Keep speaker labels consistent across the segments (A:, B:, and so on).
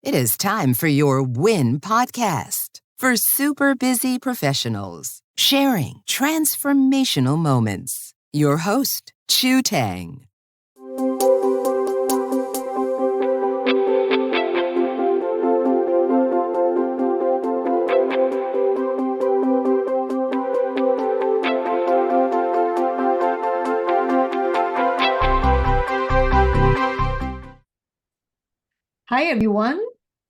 A: It is time for your Win podcast for super busy professionals sharing transformational moments. Your host, Chu Tang.
B: Hi, everyone.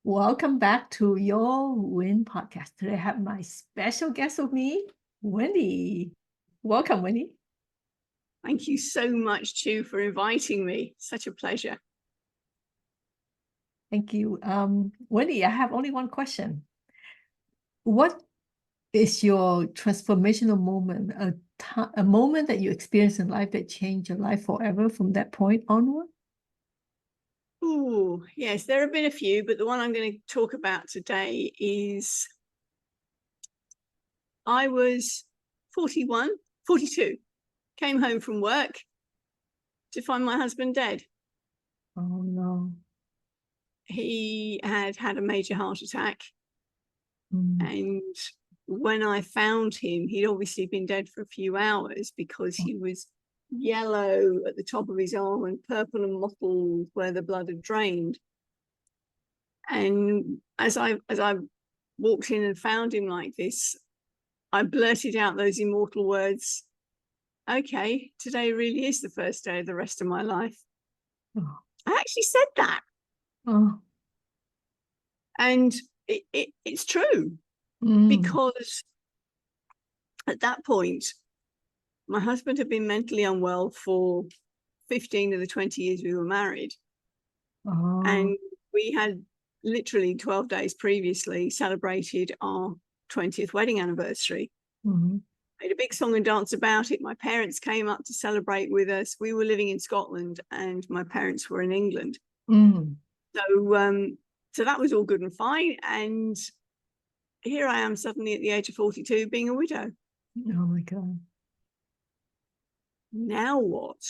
B: Welcome back to your Win podcast. Today I have my special guest with me, Wendy. Welcome, Wendy.
C: Thank you so much, Chu, for inviting me. Such a pleasure.
B: Thank you. Wendy, I have only one question. What is your transformational moment, a moment that you experienced in life that changed your life forever from that point onward?
C: Oh, yes, there have been a few, but the one I'm going to talk about today is I was 42, came home from work to find my husband dead.
B: Oh, no.
C: He had had a major heart attack. And when I found him, he'd obviously been dead for a few hours because he was yellow at the top of his arm and purple and mottled where the blood had drained. And as I walked in and found him like this, I blurted out those immortal words, okay, today really is the first day of the rest of my life.
B: Oh.
C: I actually said that.
B: Oh.
C: And it's true because at that point, my husband had been mentally unwell for 15 of the 20 years we were married.
B: Oh.
C: And we had literally 12 days previously celebrated our 20th wedding anniversary. Made a big song and dance about it. My parents came up to celebrate with us. We were living in Scotland and my parents were in England. So that was all good and fine. And here I am suddenly at the age of 42 being a widow.
B: Oh my God.
C: Now what?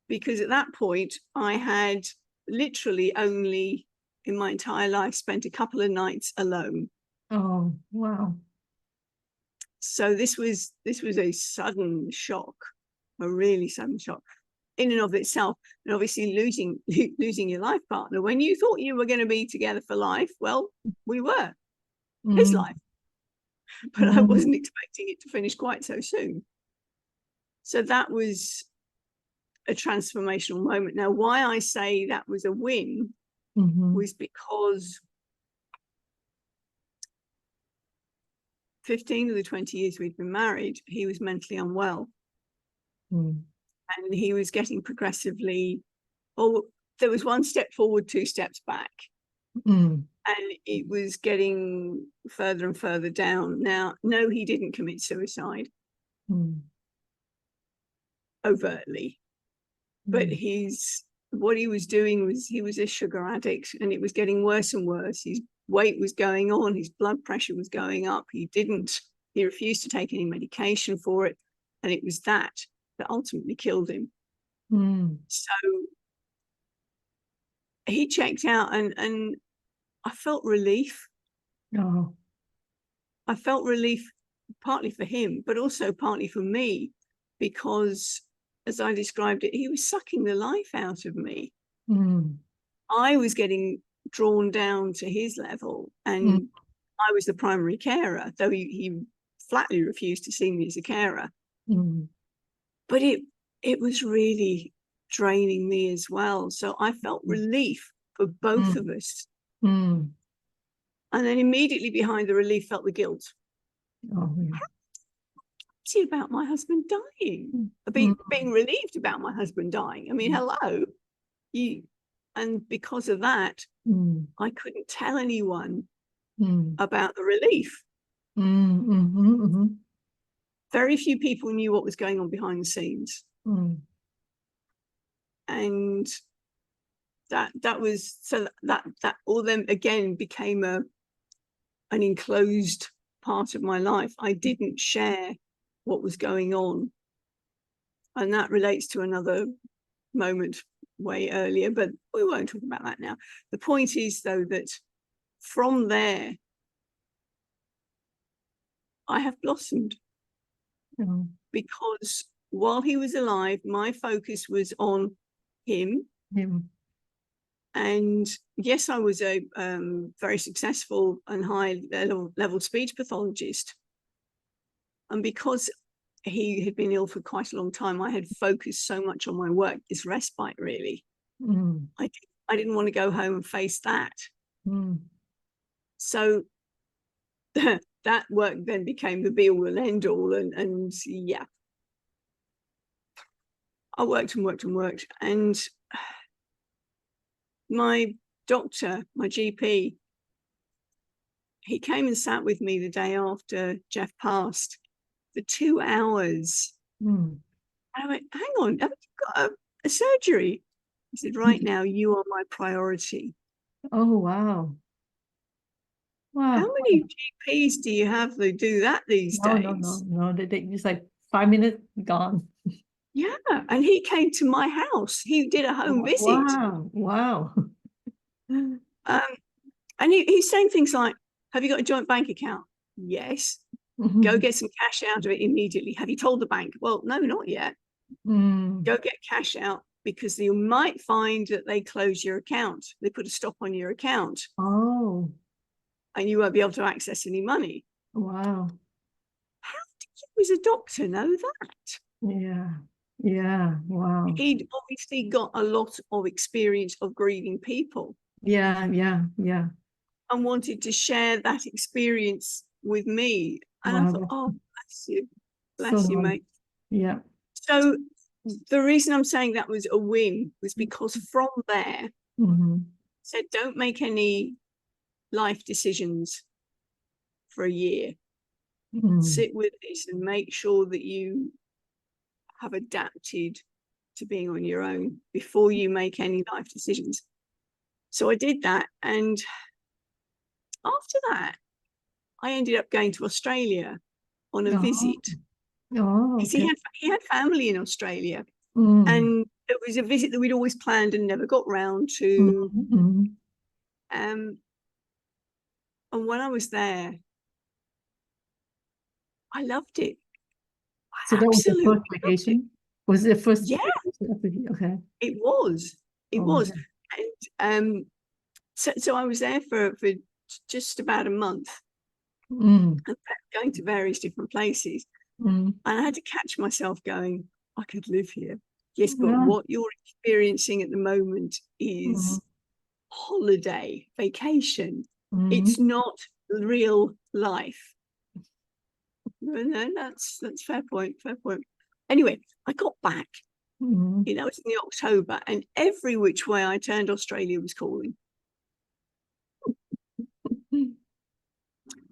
C: Because at that point, I had literally only in my entire life spent a couple of nights alone.
B: Oh, wow.
C: So this was a sudden shock, a really sudden shock in and of itself. And obviously losing your life partner when you thought you were going to be together for life, well, we were. His life. But I wasn't expecting it to finish quite so soon. So that was a transformational moment. Now, why I say that was a win was because 15 of the 20 years we'd been married, he was mentally unwell. And he was getting progressively, there was one step forward, two steps back. And it was getting further and further down. Now, no, he didn't commit suicide overtly. But what he was doing was he was a sugar addict and it was getting worse and worse. His weight was going on, his blood pressure was going up. He refused to take any medication for it. And it was that ultimately killed him. So he checked out and I felt relief. I felt relief partly for him, but also partly for me, because as I described it, he was sucking the life out of me. I was getting drawn down to his level and I was the primary carer, though he flatly refused to see me as a carer. But it was really draining me as well. So I felt relief for both of us. And then immediately behind the relief felt the guilt. About my husband dying, being relieved about my husband dying. I mean, hello, and because of that, I couldn't tell anyone about the relief. Very few people knew what was going on behind the scenes, and that was so that all them again became an enclosed part of my life. I didn't share what was going on, and that relates to another moment way earlier, but we won't talk about that now. The point is, though, that from there, I have blossomed. Because while he was alive, my focus was on him. And yes, I was a very successful and high level speech pathologist. And because he had been ill for quite a long time, I had focused so much on my work, this respite, really. I didn't want to go home and face that. So that work then became the be all and end all. And yeah, I worked and worked and worked. And my doctor, my GP, he came and sat with me the day after Jeff passed for 2 hours. I went, hang on, have you got a surgery? He said, right now, you are my priority.
B: Oh, wow. Wow.
C: How many GPs do you have that do that these days?
B: No. They just like 5 minutes, gone.
C: Yeah, and he came to my house. He did a home visit.
B: Wow.
C: And he's saying things like, have you got a joint bank account? Yes. Go get some cash out of it immediately. Have you told the bank? Well, no, not yet. Go get cash out, because you might find that they close your account. They put a stop on your account.
B: Oh.
C: And you won't be able to access any money.
B: Wow.
C: How did you as a doctor know that?
B: Yeah. Wow.
C: He'd obviously got a lot of experience of grieving people.
B: Yeah.
C: And wanted to share that experience with me. And I thought, oh, bless you, mate.
B: Yeah.
C: So the reason I'm saying that was a win was because from there, said, don't make any life decisions for a year. Sit with this and make sure that you have adapted to being on your own before you make any life decisions. So I did that. And after that, I ended up going to Australia on a visit. Okay. He had family in Australia. And it was a visit that we'd always planned and never got round to. And when I was there, I loved it.
B: So that was the first vacation? Was it the first?
C: Yeah.
B: Okay.
C: It was. And so I was there for just about a month. And going to various different places. And I had to catch myself going, I could live here. Yes, but what you're experiencing at the moment is holiday, vacation. It's not real life. No, that's fair point. Anyway, I got back. It was in October, and every which way I turned, Australia was calling.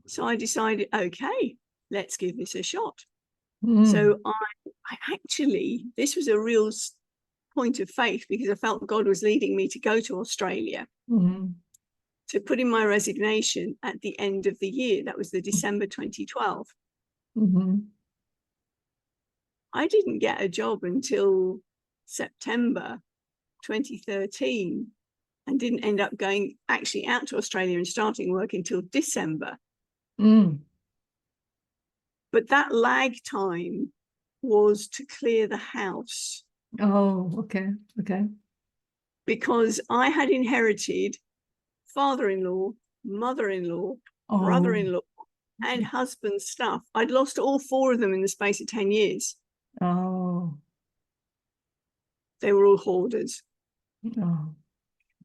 C: So I decided, okay, let's give this a shot. So I actually, this was a real point of faith, because I felt God was leading me to go to Australia to put in my resignation at the end of the year. That was the December 2012. I didn't get a job until September 2013 and didn't end up going actually out to Australia and starting work until December. But that lag time was to clear the house.
B: Oh, okay.
C: Because I had inherited father-in-law, mother-in-law, brother-in-law, and husband's stuff. I'd lost all 4 of them in the space of 10 years.
B: Oh.
C: They were all hoarders.
B: Oh.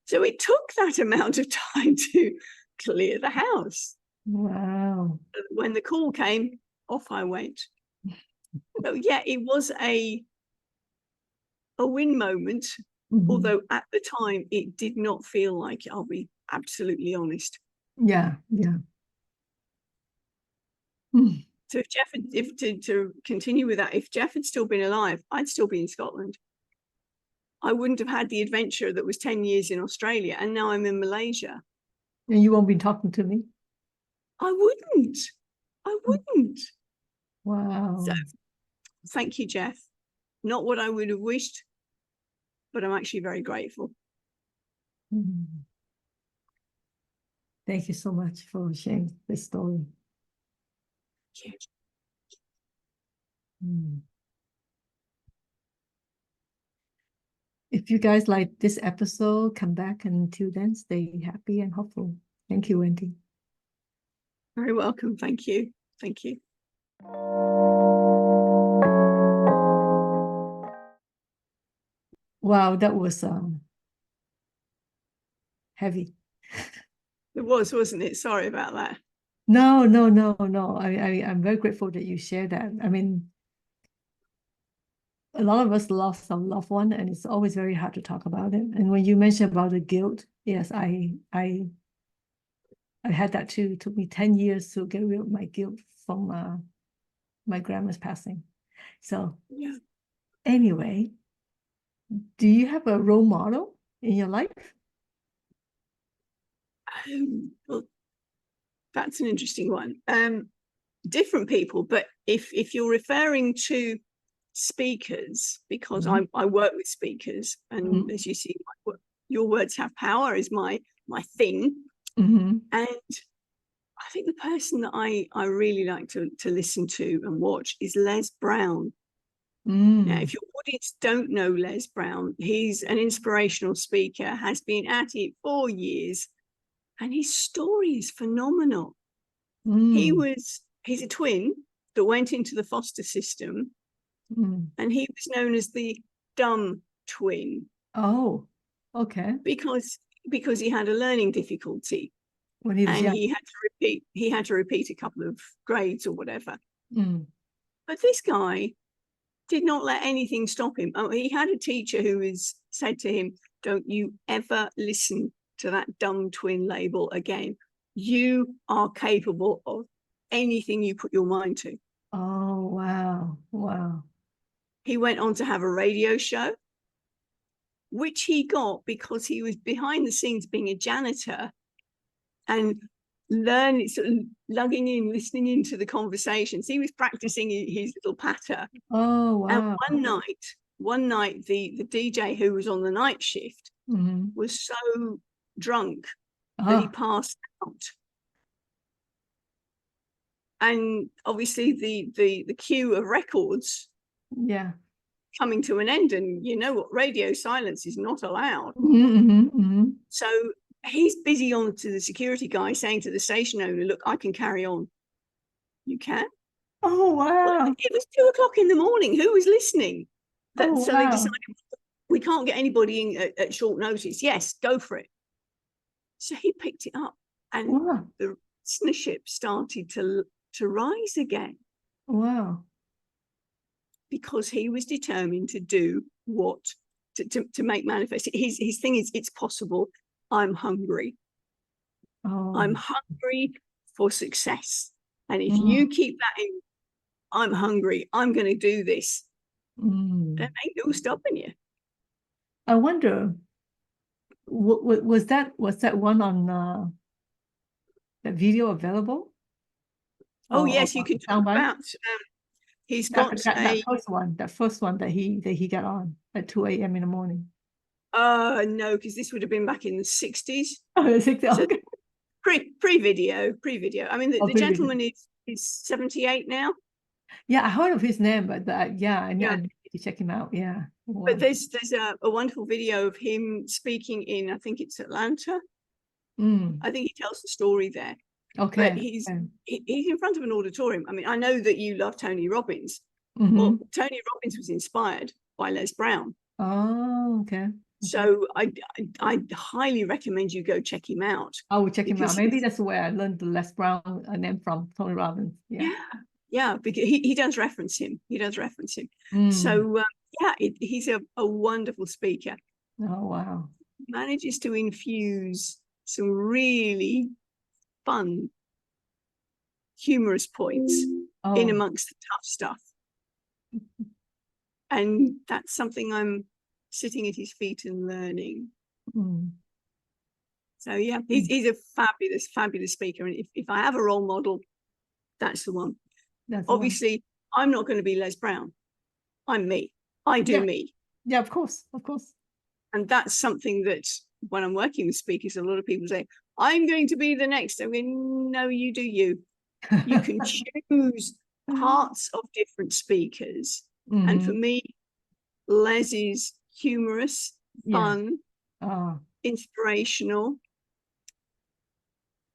C: So it took that amount of time to clear the house.
B: Wow.
C: When the call came, off I went. So yeah, it was a win moment, although at the time it did not feel like it, I'll be absolutely honest.
B: Yeah.
C: So if Jeff had, to continue with that, if Jeff had still been alive, I'd still be in Scotland. I wouldn't have had the adventure that was 10 years in Australia, and now I'm in Malaysia.
B: And you won't be talking to me?
C: I wouldn't.
B: Wow.
C: So thank you, Jeff. Not what I would have wished, but I'm actually very grateful.
B: Thank you so much for sharing this story. If you guys like this episode, come back, and until then, stay happy and hopeful. Thank you, Wendy.
C: Very welcome. Thank you. Thank you.
B: Wow, that was heavy.
C: It was, wasn't it? Sorry about that.
B: No. I'm very grateful that you shared that. I mean, a lot of us lost some loved one, and it's always very hard to talk about it. And when you mentioned about the guilt, yes, I had that too. It took me 10 years to get rid of my guilt from my grandma's passing. So
C: yeah.
B: Anyway, do you have a role model in your life?
C: Well, that's an interesting one. Different people, but if you're referring to speakers, because I work with speakers, and as you see, your words have power is my thing. And I think the person that I really like to listen to and watch is Les Brown. Now, if your audience don't know Les Brown, he's an inspirational speaker, has been at it for years, and his story is phenomenal. He's a twin that went into the foster system, and he was known as the dumb twin.
B: Oh, okay.
C: Because he had a learning difficulty
B: when he was young.
C: He had to repeat a couple of grades or whatever. But this guy did not let anything stop him. He had a teacher who said to him, "Don't you ever listen to that dumb twin label again. You are capable of anything you put your mind to."
B: Oh, wow.
C: He went on to have a radio show, which he got because he was behind the scenes being a janitor and learning, sort of lugging in, listening into the conversations. He was practicing his little patter.
B: Oh, wow.
C: And one night, the DJ who was on the night shift was so drunk that he passed out. And obviously the queue of records coming to an end, and you know what, radio silence is not allowed. So he's busy on to the security guy saying to the station owner, "Look, I can carry on." "You can?"
B: Oh, wow.
C: Well, it was 2:00 in the morning. Who was listening? They decided, we can't get anybody in at short notice. Yes, go for it. So he picked it up, and the listenership started to rise again.
B: Wow. Because
C: he was determined to do to make manifest. His thing is, it's possible. I'm hungry. I'm hungry for success. And if you keep that in, I'm hungry, I'm going to do this, there ain't no stopping you.
B: I wonder, was that one on that video available?
C: Oh, yes, you can talk about. He's got
B: that first one that he got on at 2 a.m. in the morning.
C: No, because this would have been back in the 60s.
B: Oh, the 60s.
C: So pre-video. I mean, the gentleman is 78 now.
B: Yeah, I heard of his name, but I need to check him out. Yeah. Wow.
C: But there's a wonderful video of him speaking in, I think it's Atlanta. I think he tells the story there.
B: Okay.
C: But he's in front of an auditorium. I mean, I know that you love Tony Robbins. Well, Tony Robbins was inspired by Les Brown.
B: Oh, okay.
C: So I highly recommend you go check him out.
B: I will check him out. Maybe that's where I learned the Les Brown name from, Tony Robbins.
C: Yeah, because he does reference him. So he's a wonderful speaker.
B: Oh, wow.
C: Manages to infuse some really fun, humorous points in amongst the tough stuff. And that's something I'm sitting at his feet and learning. So yeah, he's a fabulous speaker. And if I have a role model, that's the one. Obviously, I'm not going to be Les Brown. I'm me. I do me.
B: Yeah, of course.
C: And that's something that when I'm working with speakers, a lot of people say, I'm going to be the next. I mean, no, you do you. You can choose parts of different speakers. And for me, Les is humorous, fun, inspirational,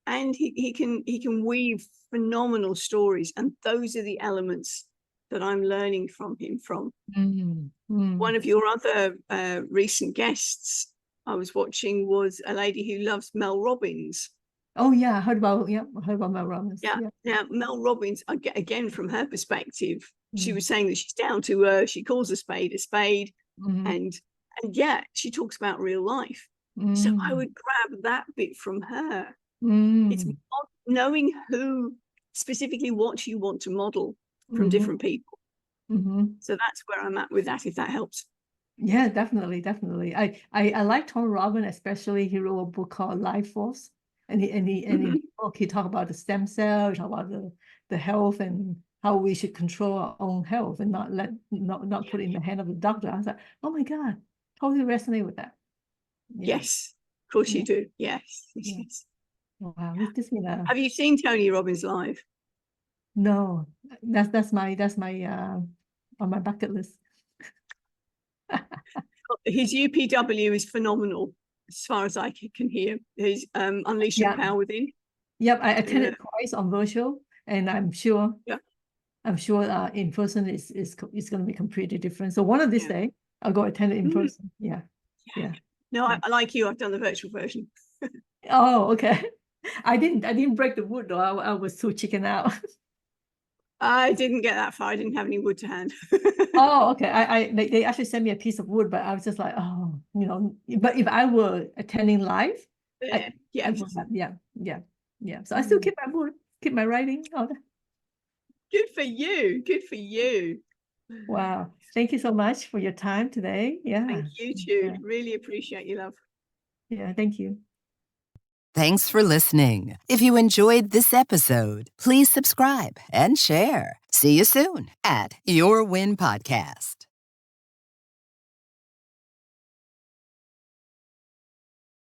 C: and he can weave phenomenal stories. And those are the elements that I'm learning from him. One of your other recent guests I was watching was a lady who loves Mel Robbins.
B: Oh yeah, I heard about Mel Robbins.
C: Yeah. Mel Robbins, again, from her perspective, she was saying that she's down to earth. She calls a spade, and yeah, she talks about real life. So I would grab that bit from her. It's knowing who specifically what you want to model from different people. So that's where I'm at with that, if that helps.
B: Yeah, definitely. I like Tom Robbins, especially. He wrote a book called Life Force, and he talked about the stem cell, talk about the health and how we should control our own health and not put it in the hand of the doctor. I was like, oh my God, totally resonate with that.
C: Yes, of course you do. Yes.
B: Wow, this been
C: Have you seen Tony Robbins live?
B: No, that's my on my bucket list.
C: His UPW is phenomenal, as far as I can hear. His Unleash Your Power Within.
B: Yep, I attended twice on virtual, and I'm sure in person is going to be completely different. So one of these days I'll go attend it in person. Yeah.
C: No, I like you. I've done the virtual version.
B: Oh, okay. I didn't break the wood though. I was too chicken out.
C: I didn't get that far. I didn't have any wood to hand.
B: Oh, okay. They actually sent me a piece of wood, but I was just like, oh, but if I were attending live, I would have, So I still keep my wood, keep my writing.
C: Good for you.
B: Wow. Thank you so much for your time today. Yeah.
C: Thank you too. Really appreciate you, love.
B: Yeah, thank you.
A: Thanks for listening. If you enjoyed this episode, please subscribe and share. See you soon at Your Win Podcast.